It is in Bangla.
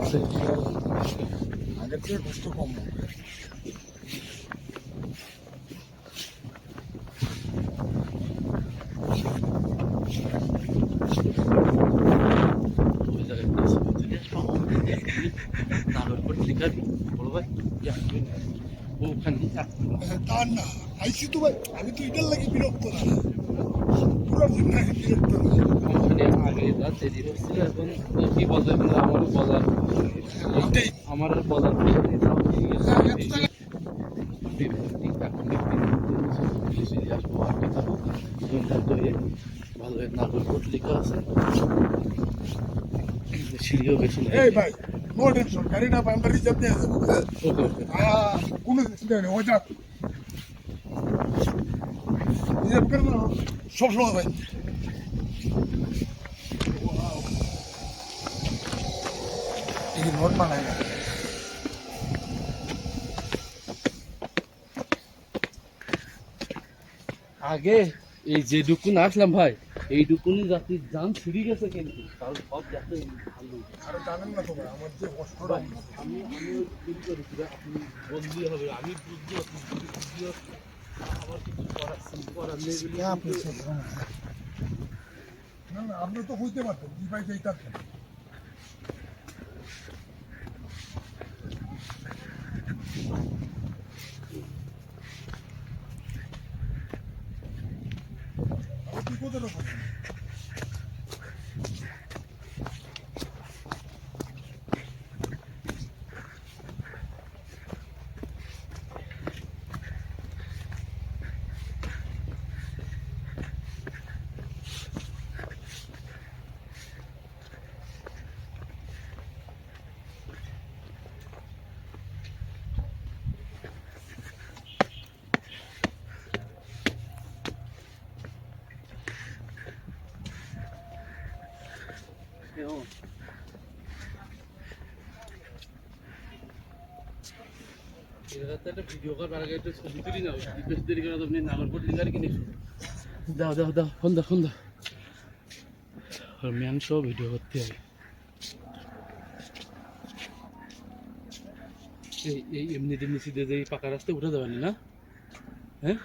আছে, আগের থেকে কষ্ট কম হবে। তার না আইসি তো ভাই, আমি তো এটার লাগে বিরক্ত না, পুরো বিরক্ত না। আগে যা দেরি হচ্ছিল, এখন কি বলতে আমারও বলার আমার বলার ভালো নাগরকোট লেখা আছে, সিঁড়িও বেশি নেই। এই ভাই নো টেনশন, গাড়িটা আমরা রিজার্ভ দিয়ে যাবো। ওকে ওকে কোনো চিন্তা নেই, ও যাক রিজার্ভ করে না সবসময় ভাই। এই নোট বানায় না আগে এই যে ডুকুন আসলাম ভাই, এই ডুকুনি জাতির যান ছিঁড়ে গেছে, কিন্তু তার সব যাতে ভালো। আরে জানেন না তো ভাই আমার যে কষ্টটা, আমি ফিল করেছি, আপনি বললি হবে, আমি বুঝতে বুঝতে আমার কিছু করার নেই বলে। না না আপনি তো বুঝতে পারতেন কি ভাই যেই তার বিপদের ওপর। ভিডিও করার আগে একটু ছবি তুলি না, বেশি দেরি করে আপনি নাগরকোট লিখার কিনে দাও দাও দাও, ফোন দাও ফোন দাও, ম্যান সব ভিডিও করতে হবে। এই এমনিতে নিচে দিয়ে পাকা রাস্তায় উঠে যাবেন না, হ্যাঁ?